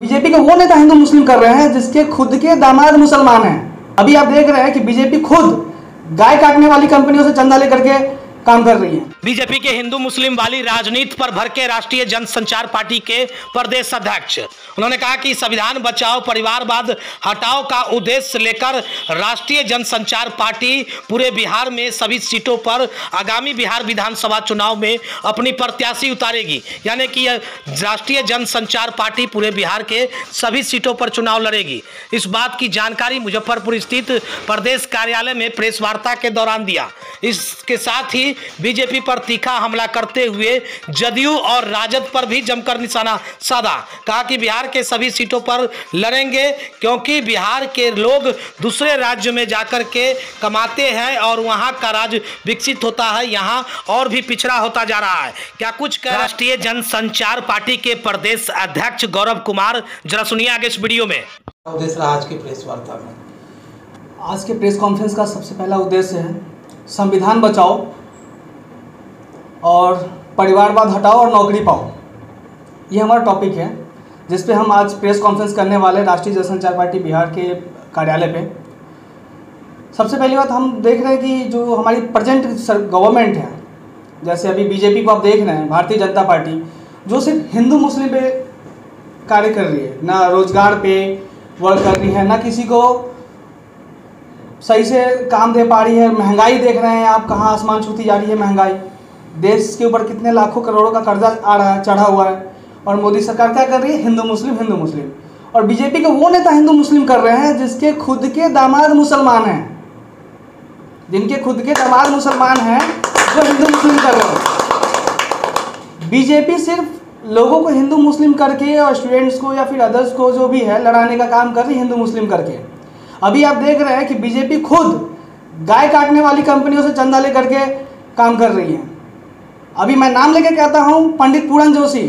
BJP के वो नेता हिंदू मुस्लिम कर रहे हैं जिसके खुद के दामाद मुसलमान हैं। अभी आप देख रहे हैं कि बीजेपी खुद गाय काटने वाली कंपनियों से चंदा लेकर के काम कर रही है। बीजेपी के हिंदू मुस्लिम वाली राजनीति पर भड़के राष्ट्रीय जनसंचार पार्टी के प्रदेश अध्यक्ष उन्होंने कहा कि संविधान बचाओ परिवारवाद हटाओ का उद्देश्य लेकर राष्ट्रीय जनसंचार पार्टी पूरे बिहार में सभी सीटों पर आगामी बिहार विधानसभा चुनाव में अपनी प्रत्याशी उतारेगी। यानी कि राष्ट्रीय जनसंचार पार्टी पूरे बिहार के सभी सीटों पर चुनाव लड़ेगी। इस बात की जानकारी मुजफ्फरपुर स्थित प्रदेश कार्यालय में प्रेस वार्ता के दौरान दिया। इसके साथ ही बीजेपी पर तीखा हमला करते हुए जदयू और राजद पर भी जमकर निशाना साधा। कहा कि बिहार के सभी सीटों पर लड़ेंगे क्योंकि बिहार के लोग दूसरे राज्य में जाकर के कमाते हैं और वहां का राज्य विकसित होता है, यहां और भी पिछड़ा होता जा रहा है। क्या कुछ कह राष्ट्रीय जनसंचार पार्टी के प्रदेश अध्यक्ष गौरव कुमार, जरा सुनिए आगे इस वीडियो में। उद्देश्य आज की प्रेस वार्ता में, आज के प्रेस कॉन्फ्रेंस का सबसे पहला उद्देश्य है संविधान बचाओ और परिवारवाद हटाओ और नौकरी पाओ। ये हमारा टॉपिक है जिस पे हम आज प्रेस कॉन्फ्रेंस करने वाले राष्ट्रीय जनसंचार पार्टी बिहार के कार्यालय पे। सबसे पहली बात, हम देख रहे हैं कि जो हमारी प्रेजेंट गवर्नमेंट है, जैसे अभी बीजेपी को आप देख रहे हैं, भारतीय जनता पार्टी, जो सिर्फ हिंदू मुस्लिम पे कार्य कर रही है, ना रोजगार पे वर्क कर रही है, ना किसी को सही से काम दे पा रही है। महंगाई देख रहे हैं आप, कहाँ आसमान छूती जा रही है महंगाई। देश के ऊपर कितने लाखों करोड़ों का कर्जा आ रहा है, चढ़ा हुआ है, और मोदी सरकार क्या कर रही है? हिंदू मुस्लिम हिंदू मुस्लिम। और बीजेपी के वो नेता हिंदू मुस्लिम कर रहे हैं जिसके खुद के दामाद मुसलमान हैं, जिनके खुद के दामाद मुसलमान हैं, जो हिंदू मुस्लिम कर रहे हैं। बीजेपी सिर्फ लोगों को हिंदू मुस्लिम करके और स्टूडेंट्स को या फिर अदर्स को जो भी है लड़ाने का काम कर रही है हिंदू मुस्लिम करके। अभी आप देख रहे हैं कि बीजेपी खुद गाय काटने वाली कंपनियों से चंदा लेकर के काम कर रही है। अभी मैं नाम लेके कहता हूं, पंडित पूरन जोशी,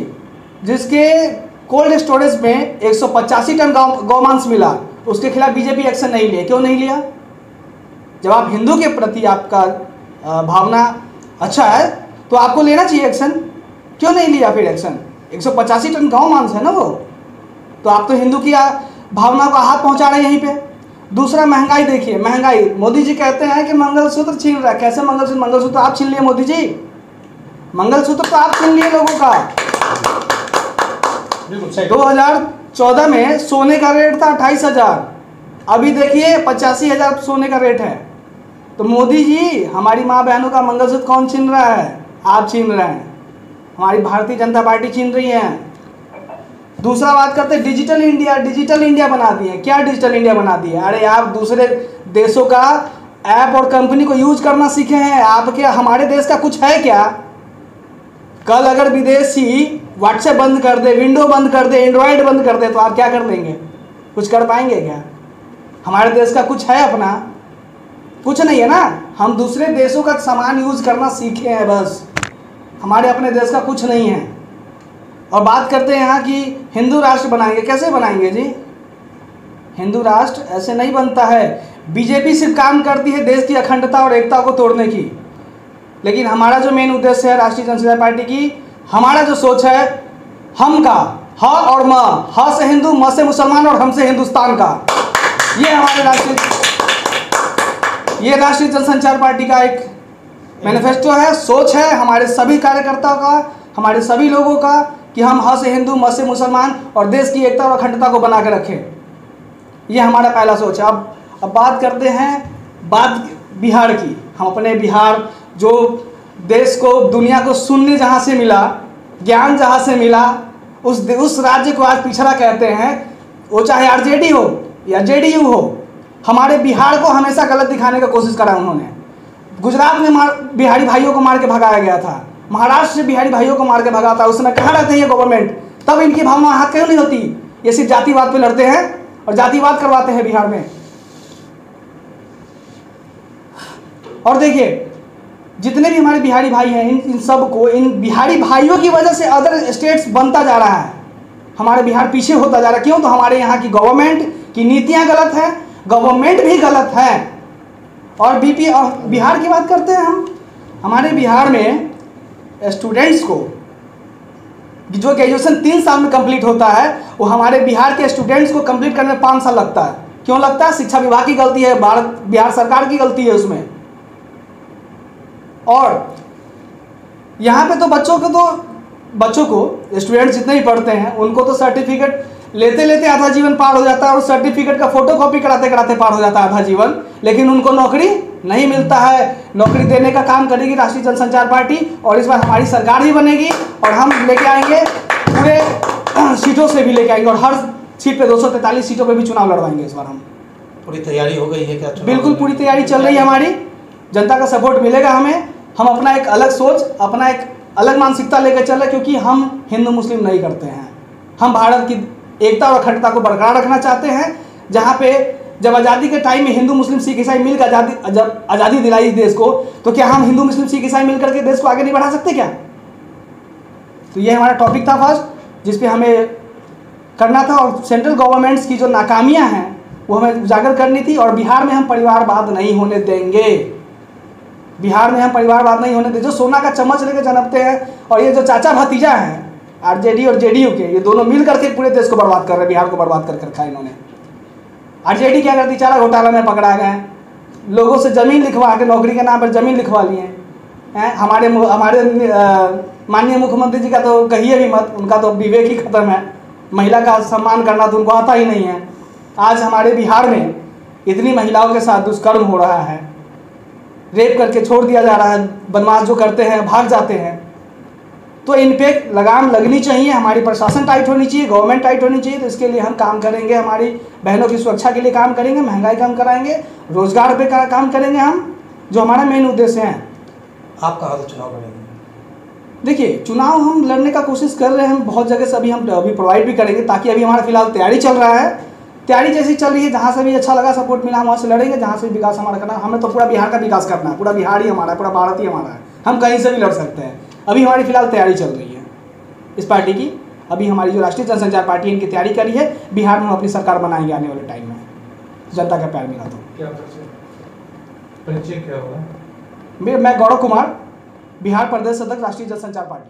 जिसके कोल्ड स्टोरेज में 185 टन गौमांस मिला, उसके खिलाफ बीजेपी एक्शन नहीं लिया। क्यों नहीं लिया? जब आप हिंदू के प्रति आपका भावना अच्छा है तो आपको लेना चाहिए एक्शन। क्यों नहीं लिया फिर एक्शन? 185 टन गौमांस है ना वो, तो आप तो हिंदू की भावना को हाथ पहुंचा रहे हैं यहीं पे। दूसरा, महंगाई देखिए, महंगाई। मोदी जी कहते हैं कि मंगलसूत्र छीन रहा है। कैसे मंगलसूत्र? मंगलसूत्र आप छीन लिए मोदी जी, मंगलसूत्र तो आप छीन लिए लोगों का। 2014 में सोने का रेट था 28,000, अभी देखिए 85,000 सोने का रेट है। तो मोदी जी, हमारी माँ बहनों का मंगलसूत्र कौन छीन रहा है? आप छीन रहे हैं, हमारी भारतीय जनता पार्टी छीन रही है। दूसरा बात करते हैं डिजिटल इंडिया। डिजिटल इंडिया बना दिए। क्या डिजिटल इंडिया बना दिया? अरे आप दूसरे देशों का ऐप और कंपनी को यूज करना सीखे हैं, आपके हमारे देश का कुछ है क्या? कल अगर विदेशी व्हाट्सएप बंद कर दे, विंडो बंद कर दे, एंड्रॉयड बंद कर दे, तो आप क्या कर देंगे? कुछ कर पाएंगे क्या? हमारे देश का कुछ है अपना? कुछ नहीं है ना। हम दूसरे देशों का सामान यूज करना सीखे हैं बस, हमारे अपने देश का कुछ नहीं है। और बात करते हैं यहाँ की हिंदू राष्ट्र बनाएंगे। कैसे बनाएंगे जी? हिंदू राष्ट्र ऐसे नहीं बनता है। बीजेपी सिर्फ काम करती है देश की अखंडता और एकता को तोड़ने की, लेकिन हमारा जो मेन उद्देश्य है राष्ट्रीय जनसंचार पार्टी की, हमारा जो सोच है हम का, ह और म, ह से हिंदू, म से मुसलमान और हम से हिंदुस्तान का, ये हमारे राष्ट्रीय जनसंचार पार्टी का एक मैनिफेस्टो है, सोच है हमारे सभी कार्यकर्ताओं का, हमारे सभी लोगों का, कि हम ह से हिंदू, म से मुसलमान और देश की एकता और अखंडता को बना के रखें। ये हमारा पहला सोच है। अब बात करते हैं बात बिहार की। हम अपने बिहार, जो देश को, दुनिया को सुनने जहाँ से मिला, ज्ञान जहाँ से मिला, उस राज्य को आज पिछड़ा कहते हैं। वो चाहे आरजेडी हो या जेडीयू हो, हमारे बिहार को हमेशा गलत दिखाने का कोशिश करा उन्होंने। गुजरात में बिहारी भाइयों को मार के भगाया गया था, महाराष्ट्र से बिहारी भाइयों को मार के भगा था। उस समय कहाँ रहते हैं ये गवर्नमेंट? तब इनकी भावना हाथ क्यों नहीं होती? ये सिर्फ जातिवाद पे लड़ते हैं और जातिवाद करवाते हैं बिहार में। और देखिए, जितने भी हमारे बिहारी भाई हैं, इन सब को, इन बिहारी भाइयों की वजह से अदर स्टेट्स बनता जा रहा है। हमारे बिहार पीछे होता जा रहा है। क्यों? तो हमारे यहाँ की गवर्नमेंट की नीतियाँ गलत हैं, गवर्नमेंट भी गलत है। और बिहार की बात करते हैं हम। हमारे बिहार में स्टूडेंट्स को जो ग्रेजुएशन 3 साल में कंप्लीट होता है वो हमारे बिहार के स्टूडेंट्स को कंप्लीट करने में 5 साल लगता है। क्यों लगता है? शिक्षा विभाग की गलती है, बिहार सरकार की गलती है उसमें। और यहाँ पे तो बच्चों को स्टूडेंट जितने भी पढ़ते हैं उनको तो सर्टिफिकेट लेते लेते आधा जीवन पार हो जाता है और सर्टिफिकेट का फोटोकॉपी कराते कराते पार हो जाता है आधा जीवन, लेकिन उनको नौकरी नहीं मिलता है। नौकरी देने का काम करेगी राष्ट्रीय जनसंचार पार्टी, और इस बार हमारी सरकार भी बनेगी और हम लेके आएंगे पूरे सीटों से भी लेके आएंगे, और हर सीट पे 243 सीटों पे भी चुनाव लड़वाएंगे इस बार हम। पूरी तैयारी हो गई है क्या? बिल्कुल पूरी तैयारी चल रही है हमारी, जनता का सपोर्ट मिलेगा हमें। हम अपना एक अलग सोच, अपना एक अलग मानसिकता लेकर चले, क्योंकि हम हिंदू मुस्लिम नहीं करते हैं। हम भारत की एकता और अखंडता को बरकरार रखना चाहते हैं। जहाँ पे जब आज़ादी के टाइम में हिंदू मुस्लिम सिख ईसाई मिलकर जब आज़ादी दिलाई देश को, तो क्या हम हिंदू मुस्लिम सिख ईसाई मिलकर के देश को आगे नहीं बढ़ा सकते क्या? तो ये हमारा टॉपिक था फर्स्ट, जिस पे हमें करना था, और सेंट्रल गवर्नमेंट्स की जो नाकामियाँ हैं वो हमें उजागर करनी थी। और बिहार में हम परिवारवाद नहीं होने देंगे, बिहार में हम परिवारवाद नहीं होने देंगे। जो सोना का चम्मच लेकर जन्मते हैं, और ये जो चाचा भतीजा हैं आरजेडी और जेडीयू के, ये दोनों मिल करके पूरे देश को बर्बाद कर रहे हैं, बिहार को बर्बाद कर रखा है इन्होंने। आरजेडी क्या करती? चारा घोटाला में पकड़ा गए, लोगों से ज़मीन लिखवा के नौकरी के नाम पर ज़मीन लिखवा लिए हैं। हमारे माननीय मुख्यमंत्री जी का तो कहिए भी मत, उनका तो विवेक ही खत्म है। महिला का सम्मान करना तो उनको आता ही नहीं है। आज हमारे बिहार में इतनी महिलाओं के साथ दुष्कर्म हो रहा है, रेप करके छोड़ दिया जा रहा है, बदमाश जो करते हैं भाग जाते हैं। तो इन पे लगाम लगनी चाहिए, हमारी प्रशासन टाइट होनी चाहिए, गवर्नमेंट टाइट होनी चाहिए। तो इसके लिए हम काम करेंगे, हमारी बहनों की सुरक्षा के लिए काम करेंगे, महंगाई कम कराएंगे, रोजगार पे काम करेंगे हम, जो हमारा मेन उद्देश्य है। आप कहाँ से चुनाव लड़ेंगे? देखिए, चुनाव हम लड़ने का कोशिश कर रहे हैं, हम बहुत जगह से हम अभी प्रोवाइड भी करेंगे, ताकि अभी हमारा फिलहाल तैयारी चल रहा है। तैयारी जैसी चल रही है, जहाँ से भी अच्छा लगा, सपोर्ट मिला, वहाँ से लड़ेंगे। जहाँ से विकास हमारा करना, हमें तो पूरा बिहार का विकास करना है, पूरा बिहार ही हमारा है, पूरा भारत ही हमारा है, हम कहीं से भी लड़ सकते हैं। अभी हमारी फिलहाल तैयारी चल रही है इस पार्टी की। अभी हमारी जो राष्ट्रीय जनसंचार पार्टी है, इनकी तैयारी करी है। बिहार में हम अपनी सरकार बनाएंगे आने वाले टाइम में, जनता का प्यार मिला तो। क्या परिचय क्या हुआ? मैं गौरव कुमार, बिहार प्रदेश अध्यक्ष राष्ट्रीय जनसंचार पार्टी।